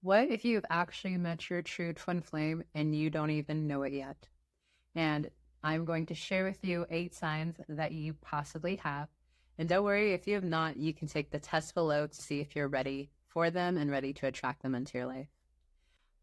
What if you've actually met your true twin flame and you don't even know it yet? And I'm going to share with you 8 signs that you possibly have. And don't worry, if you have not, you can take the test below to see if you're ready for them and ready to attract them into your life.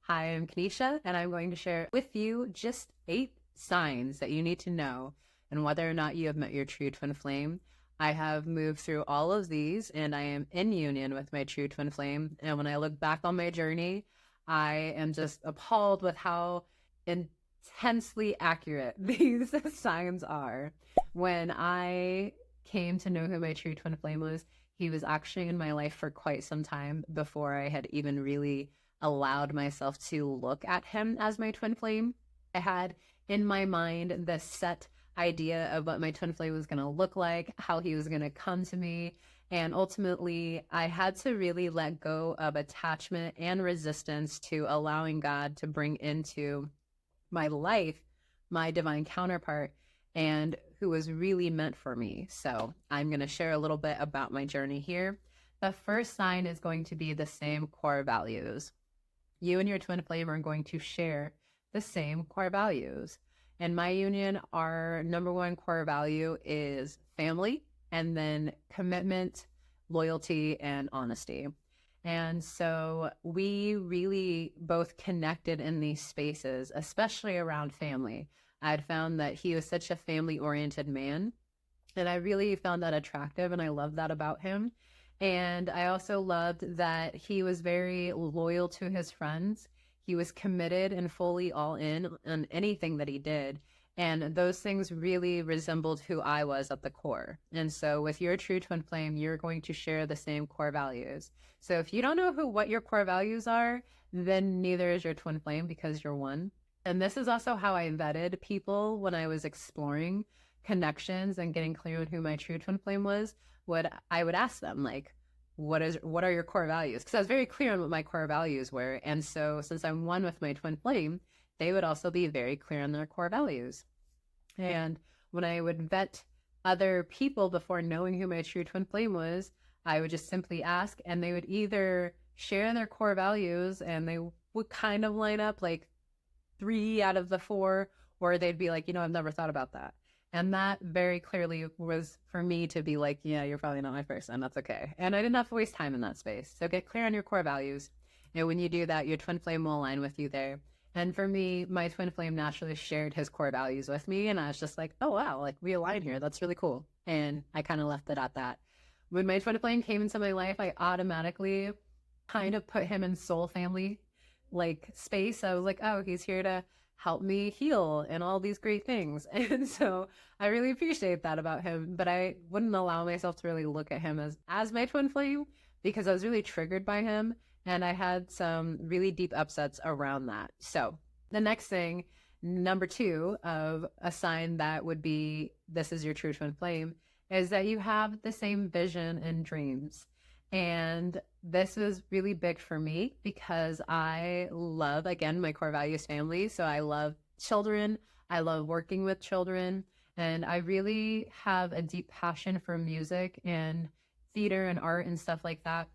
Hi, I'm Kanisha, and I'm going to share with you just 8 signs that you need to know and whether or not you have met your true twin flame. I have moved through all of these and I am in union with my true twin flame. And when I look back on my journey, I am just appalled with how intensely accurate these signs are. When I came to know who my true twin flame was, he was actually in my life for quite some time before I had even really allowed myself to look at him as my twin flame. I had in my mind this set idea of what my twin flame was going to look like, how he was going to come to me. And ultimately, I had to really let go of attachment and resistance to allowing God to bring into my life my divine counterpart and who was really meant for me. So I'm going to share a little bit about my journey here. The first sign is going to be the same core values. You and your twin flame are going to share the same core values. In my union, our number one core value is family, and then commitment, loyalty, and honesty. And so we really both connected in these spaces, especially around family. I'd found that he was such a family-oriented man, and I really found that attractive, and I love that about him. And I also loved that he was very loyal to his friends. He was committed and fully all in on anything that he did. And those things really resembled who I was at the core. And so with your true twin flame, you're going to share the same core values. So if you don't know what your core values are, then neither is your twin flame because you're one. And this is also how I vetted people when I was exploring connections and getting clear on who my true twin flame was. I would ask them, like, what are your core values? Because I was very clear on what my core values were. And so since I'm one with my twin flame, they would also be very clear on their core values. And when I would vet other people before knowing who my true twin flame was, I would just simply ask, and they would either share their core values and they would kind of line up like 3 out of the 4, or they'd be like, I've never thought about that. And that very clearly was for me to be like, yeah, you're probably not my person. That's okay. And I didn't have to waste time in that space. So get clear on your core values. And when you do that, your twin flame will align with you there. And for me, my twin flame naturally shared his core values with me. And I was just like, oh, wow, like we align here. That's really cool. And I kind of left it at that. When my twin flame came into my life, I automatically kind of put him in soul family like space. I was like, oh, he's here to help me heal and all these great things. And so I really appreciate that about him, but I wouldn't allow myself to really look at him as my twin flame because I was really triggered by him. And I had some really deep upsets around that. So the next thing, number 2 of a sign that would be, this is your true twin flame, is that you have the same vision and dreams. And this was really big for me because I love, again, my core values family. So I love children. I love working with children. And I really have a deep passion for music and theater and art and stuff like that.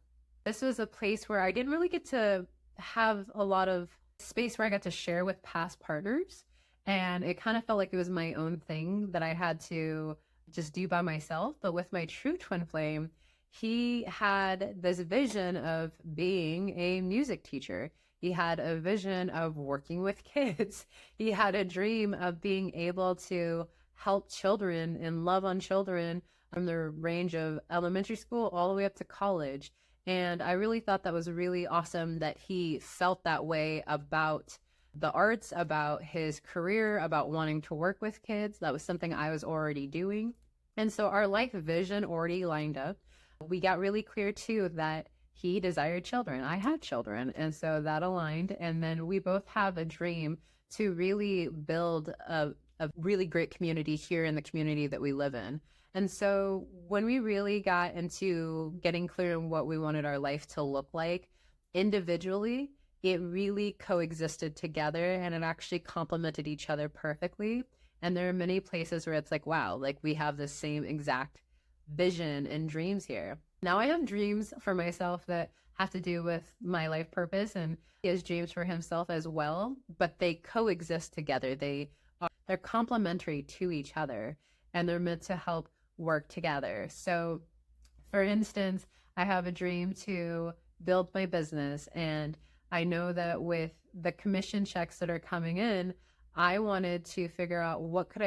This was a place where I didn't really get to have a lot of space where I got to share with past partners. And it kind of felt like it was my own thing that I had to just do by myself. But with my true twin flame, he had this vision of being a music teacher. He had a vision of working with kids. He had a dream of being able to help children and love on children from the range of elementary school all the way up to college. And I really thought that was really awesome that he felt that way about the arts, about his career, about wanting to work with kids. That was something I was already doing. And so our life vision already lined up. We got really clear too that he desired children. I had children. And so that aligned. And then we both have a dream to really build a really great community here in the community that we live in. And so when we really got into getting clear on what we wanted our life to look like individually, it really coexisted together and it actually complemented each other perfectly. And there are many places where it's like, wow, like we have the same exact vision and dreams here. Now I have dreams for myself that have to do with my life purpose, and he has dreams for himself as well, but they coexist together. They're complementary to each other, and they're meant to help work together. So for instance, I have a dream to build my business, and I know that with the commission checks that are coming in, I wanted to figure out where could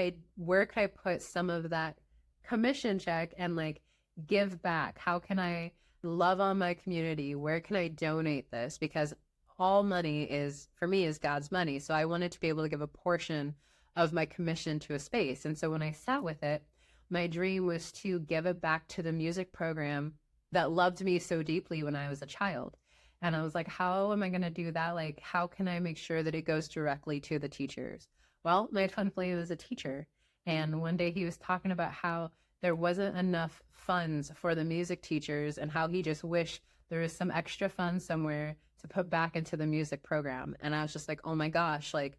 I put some of that commission check and like give back? How can I love on my community? Where can I donate this? Because all money is, for me, is God's money. So I wanted to be able to give a portion of my commission to a space. And so when I sat with it, my dream was to give it back to the music program that loved me so deeply when I was a child. And I was like, how am I going to do that? Like, how can I make sure that it goes directly to the teachers? Well, my twin flame is a teacher. And one day he was talking about how there wasn't enough funds for the music teachers and how he just wished there was some extra funds somewhere to put back into the music program. And I was just like, oh my gosh, like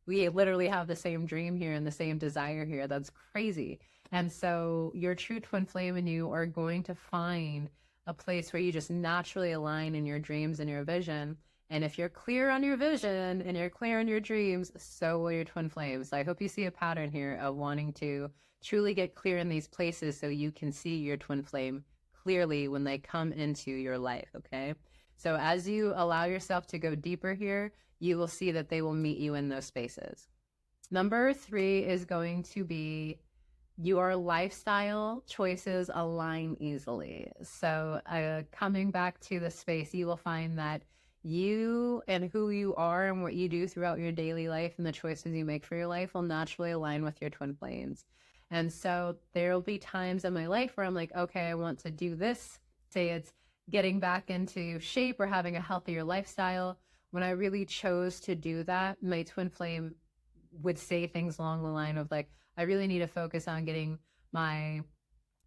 we literally have the same dream here and the same desire here. That's crazy. And so your true twin flame and you are going to find a place where you just naturally align in your dreams and your vision. And if you're clear on your vision and you're clear on your dreams, so will your twin flames. So I hope you see a pattern here of wanting to truly get clear in these places so you can see your twin flame clearly when they come into your life, okay? So as you allow yourself to go deeper here, you will see that they will meet you in those spaces. Number 3 is going to be your lifestyle choices align easily. So coming back to the space, you will find that you and who you are and what you do throughout your daily life and the choices you make for your life will naturally align with your twin flames. And so there will be times in my life where I'm like, okay, I want to do this. Say it's getting back into shape or having a healthier lifestyle. When I really chose to do that, my twin flame would say things along the line of like, I really need to focus on getting my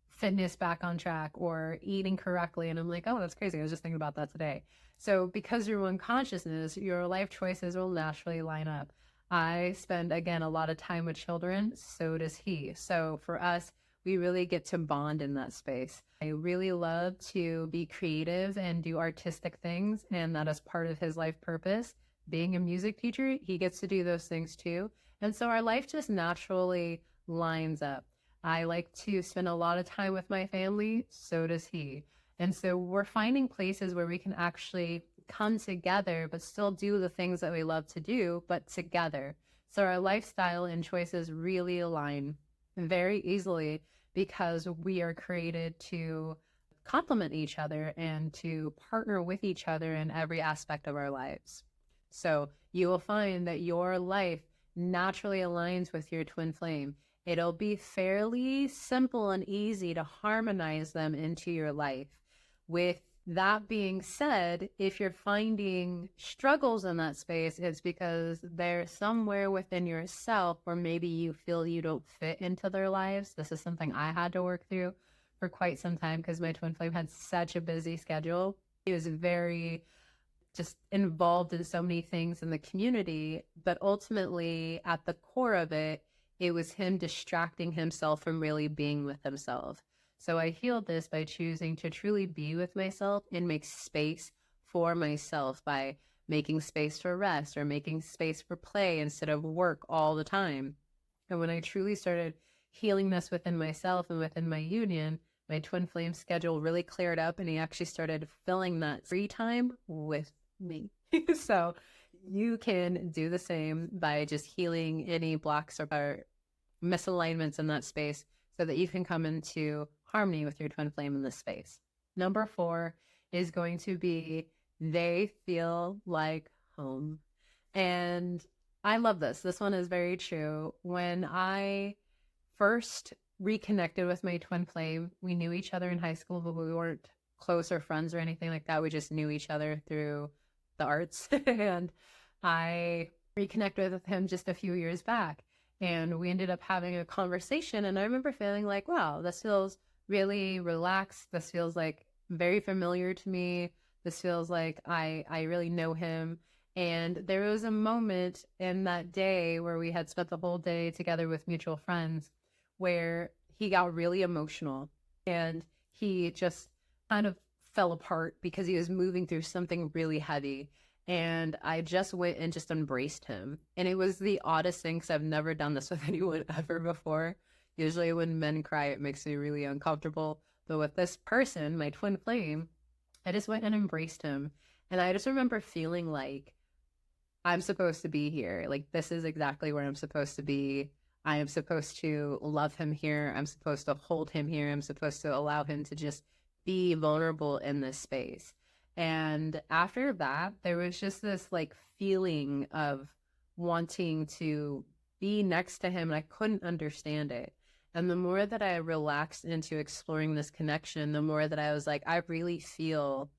fitness back on track or eating correctly. And I'm like, oh, that's crazy. I was just thinking about that today. So because you're one consciousness, your life choices will naturally line up. I spend, again, a lot of time with children. So does he. So for us, we really get to bond in that space. I really love to be creative and do artistic things. And that is part of his life purpose. Being a music teacher, he gets to do those things too. And so our life just naturally lines up. I like to spend a lot of time with my family, so does he. And so we're finding places where we can actually come together, but still do the things that we love to do, but together. So our lifestyle and choices really align very easily because we are created to complement each other and to partner with each other in every aspect of our lives. So you will find that your life naturally aligns with your twin flame. It'll be fairly simple and easy to harmonize them into your life. With that being said, if you're finding struggles in that space, it's because they're somewhere within yourself where maybe you feel you don't fit into their lives. This is something I had to work through for quite some time because my twin flame had such a busy schedule. He was very just involved in so many things in the community, but ultimately at the core of it, it was him distracting himself from really being with himself. So I healed this by choosing to truly be with myself and make space for myself by making space for rest or making space for play instead of work all the time. And when I truly started healing this within myself and within my union, my twin flame schedule really cleared up and he actually started filling that free time with me. So you can do the same by just healing any blocks or misalignments in that space so that you can come into harmony with your twin flame in this space. Number 4 is going to be they feel like home. And I love this. This one is very true. When I first reconnected with my twin flame, we knew each other in high school, but we weren't close or friends or anything like that. We just knew each other through the arts. And I reconnected with him just a few years back. And we ended up having a conversation. And I remember feeling like, wow, this feels really relaxed. This feels like very familiar to me. This feels like I really know him. And there was a moment in that day where we had spent the whole day together with mutual friends where he got really emotional and he just kind of fell apart because he was moving through something really heavy. And I just went and just embraced him. And it was the oddest thing because I've never done this with anyone ever before. Usually when men cry, it makes me really uncomfortable. But with this person, my twin flame, I just went and embraced him. And I just remember feeling like I'm supposed to be here. Like, this is exactly where I'm supposed to be. I am supposed to love him here. I'm supposed to hold him here. I'm supposed to allow him to just be vulnerable in this space. And after that, there was just this like feeling of wanting to be next to him, and I couldn't understand it. And the more that I relaxed into exploring this connection, the more that I was like, I really feel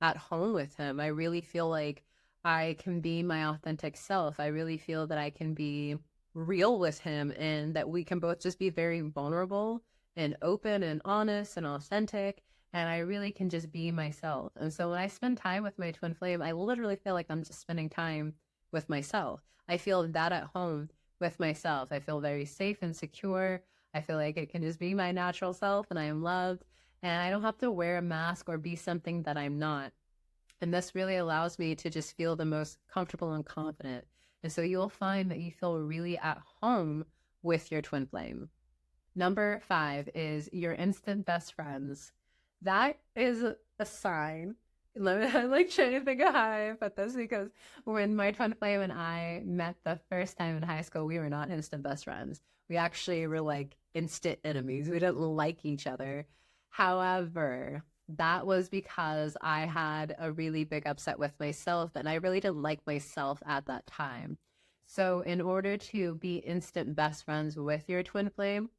at home with him. I really feel like I can be my authentic self. I really feel that I can be real with him and that we can both just be very vulnerable and open and honest and authentic. And I really can just be myself. And so when I spend time with my twin flame, I literally feel like I'm just spending time with myself. I feel that at home with myself. I feel very safe and secure. I feel like it can just be my natural self and I am loved. And I don't have to wear a mask or be something that I'm not. And this really allows me to just feel the most comfortable and confident. And so you'll find that you feel really at home with your twin flame. Number 5 is your instant best friends. That is a sign. I'm like trying to think of how I put this, because when my twin flame and I met the first time in high school, we were not instant best friends. We actually were like instant enemies. We didn't like each other. However, that was because I had a really big upset with myself and I really didn't like myself at that time. So in order to be instant best friends with your twin flame,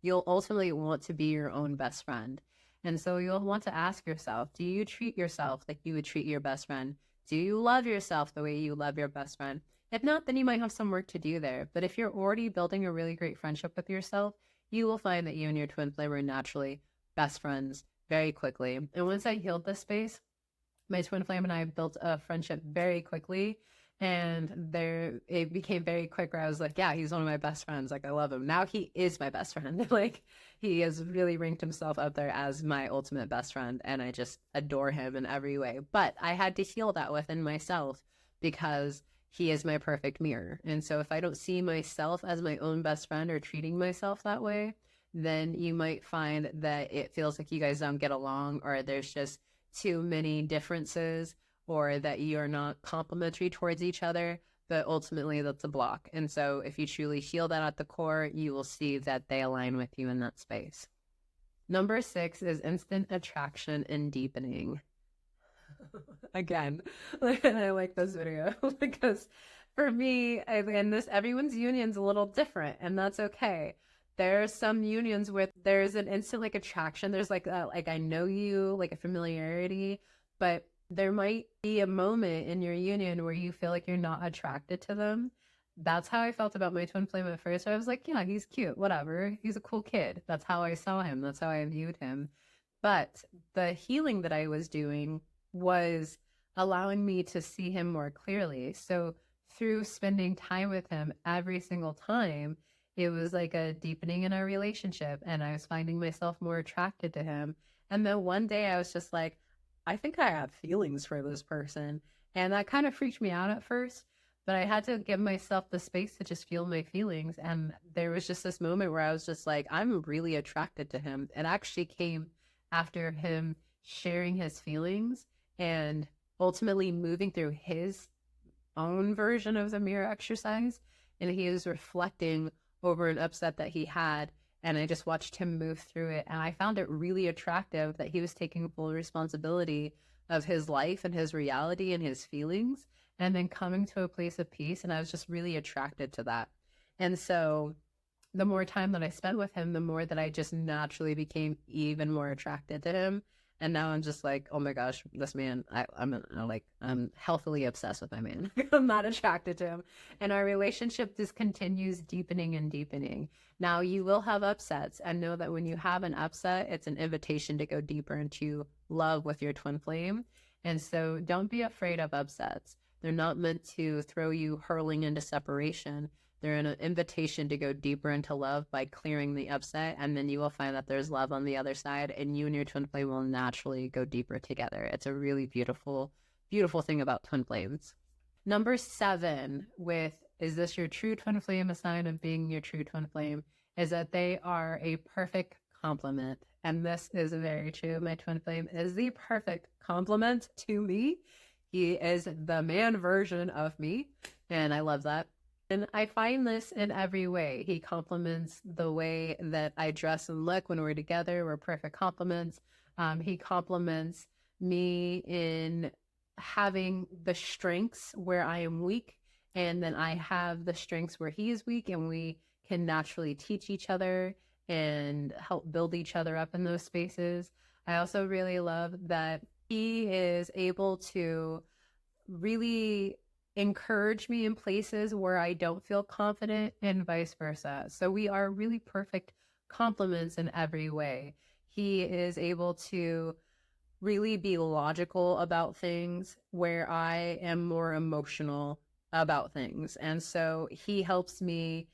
you'll ultimately want to be your own best friend. And so you'll want to ask yourself, do you treat yourself like you would treat your best friend? Do you love yourself the way you love your best friend? If not, then you might have some work to do there. But if you're already building a really great friendship with yourself, you will find that you and your twin flame are naturally best friends very quickly. And once I healed this space, my twin flame and I built a friendship very quickly. And it became very quick where I was like, yeah, he's one of my best friends. Like, I love him. Now he is my best friend. Like, he has really ranked himself up there as my ultimate best friend. And I just adore him in every way. But I had to heal that within myself because he is my perfect mirror. And so if I don't see myself as my own best friend or treating myself that way, then you might find that it feels like you guys don't get along, or there's just too many differences, or that you're not complimentary towards each other, but ultimately that's a block. And so if you truly heal that at the core, you will see that they align with you in that space. Number 6 is instant attraction and deepening. Again, and I like this video because for me, and this everyone's union's a little different, and that's okay. There's some unions where there's an instant like attraction. There's like I know you, like a familiarity, but there might be a moment in your union where you feel like you're not attracted to them. That's how I felt about my twin flame at first. I was like, yeah, he's cute, whatever. He's a cool kid. That's how I saw him. That's how I viewed him. But the healing that I was doing was allowing me to see him more clearly. So through spending time with him every single time, it was like a deepening in our relationship, and I was finding myself more attracted to him. And then one day I was just like, I think I have feelings for this person. And that kind of freaked me out at first, but I had to give myself the space to just feel my feelings. And there was just this moment where I was just like, I'm really attracted to him. It actually came after him sharing his feelings and ultimately moving through his own version of the mirror exercise. And he was reflecting over an upset that he had. And I just watched him move through it. And I found it really attractive that he was taking full responsibility of his life and his reality and his feelings, and then coming to a place of peace. And I was just really attracted to that. And so the more time that I spent with him, the more that I just naturally became even more attracted to him. And now I'm just like, oh my gosh, this man, I'm healthily obsessed with my man. I'm not attracted to him. And our relationship just continues deepening and deepening. Now you will have upsets, and know that when you have an upset, it's an invitation to go deeper into love with your twin flame. And so don't be afraid of upsets. They're not meant to throw you hurling into separation. They're an invitation to go deeper into love by clearing the upset, and then you will find that there's love on the other side, and you and your twin flame will naturally go deeper together. It's a really beautiful, beautiful thing about twin flames. Number 7, with is this your true twin flame, a sign of being your true twin flame, is that they are a perfect complement. And this is very true. My twin flame is the perfect complement to me. He is the man version of me, and I love that. And I find this in every way. He complements the way that I dress and look when we're together. We're perfect complements. He complements me in having the strengths where I am weak, and then I have the strengths where he is weak, and we can naturally teach each other and help build each other up in those spaces. I also really love that he is able to really encourage me in places where I don't feel confident, and vice versa. So we are really perfect complements in every way. He is able to really be logical about things where I am more emotional about things. And so he helps me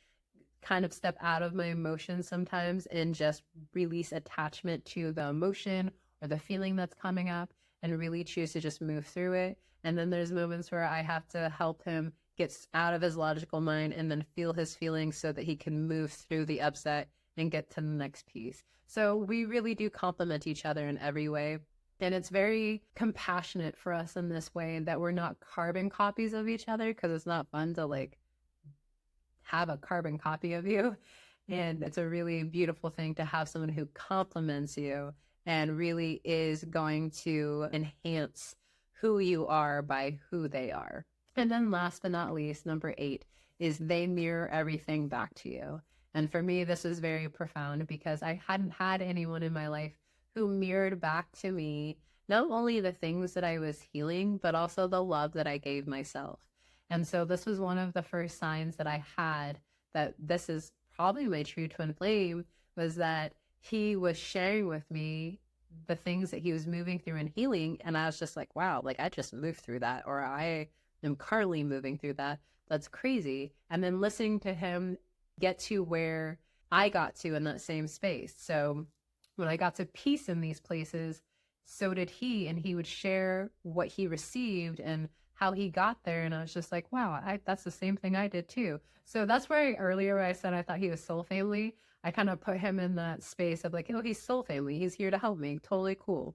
kind of step out of my emotions sometimes and just release attachment to the emotion or the feeling that's coming up and really choose to just move through it. And then there's moments where I have to help him get out of his logical mind and then feel his feelings so that he can move through the upset and get to the next piece. So we really do complement each other in every way. And it's very compassionate for us in this way that we're not carbon copies of each other, because it's not fun to like have a carbon copy of you. And it's a really beautiful thing to have someone who complements you and really is going to enhance who you are by who they are. And then last but not least, number 8 is they mirror everything back to you. And for me, this is very profound because I hadn't had anyone in my life who mirrored back to me not only the things that I was healing, but also the love that I gave myself. And so this was one of the first signs that I had that this is probably my true twin flame, was that he was sharing with me the things that he was moving through and healing. And I was just like, wow, like I just moved through that, or I am currently moving through that. That's crazy. And then listening to him get to where I got to in that same space. So when I got to peace in these places, so did he, and he would share what he received and how he got there. And I was just like, wow, that's the same thing I did too. So that's where earlier I said I thought he was soul family. I kind of put him in that space of like, oh, he's soul family. He's here to help me. Totally cool.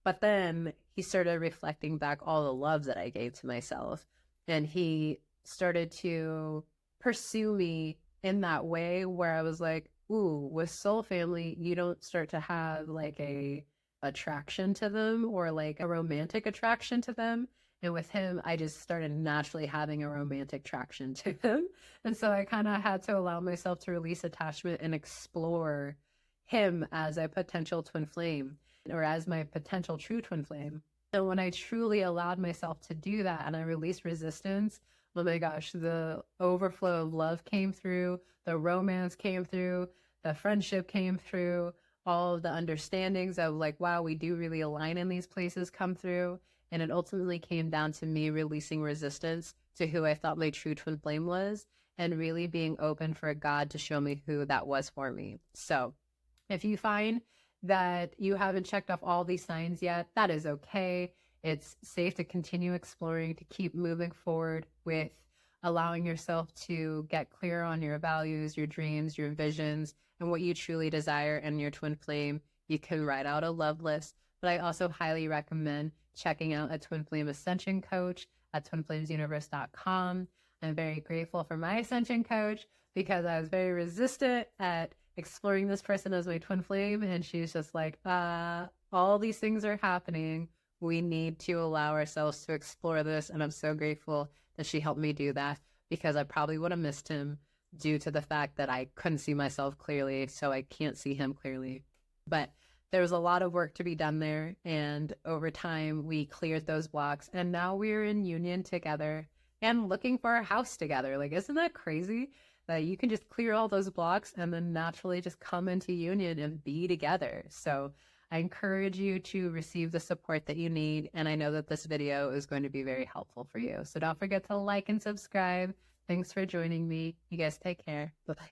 But then he started reflecting back all the love that I gave to myself. And he started to pursue me in that way where I was like, ooh, with soul family, you don't start to have like a attraction to them or like a romantic attraction to them. And with him, I just started naturally having a romantic attraction to him. And so I kind of had to allow myself to release attachment and explore him as a potential twin flame or as my potential true twin flame. And when I truly allowed myself to do that and I released resistance, oh my gosh, the overflow of love came through, the romance came through, the friendship came through, all of the understandings of like, wow, we do really align in these places come through. And it ultimately came down to me releasing resistance to who I thought my true twin flame was and really being open for God to show me who that was for me. So if you find that you haven't checked off all these signs yet, that is okay. It's safe to continue exploring, to keep moving forward with allowing yourself to get clear on your values, your dreams, your visions, and what you truly desire in your twin flame. You can write out a love list, but I also highly recommend checking out a Twin Flame Ascension Coach at twinflamesuniverse.com. I'm very grateful for my Ascension Coach because I was very resistant at exploring this person as my twin flame, and she's just like, all these things are happening. We need to allow ourselves to explore this, and I'm so grateful that she helped me do that because I probably would have missed him due to the fact that I couldn't see myself clearly, so I can't see him clearly. But there was a lot of work to be done there, and over time we cleared those blocks, and now we're in union together and looking for a house together. Like, isn't that crazy that you can just clear all those blocks and then naturally just come into union and be together? So I encourage you to receive the support that you need, and I know that this video is going to be very helpful for you. So don't forget to like and subscribe, Thanks for joining me. You guys take care. Bye-bye.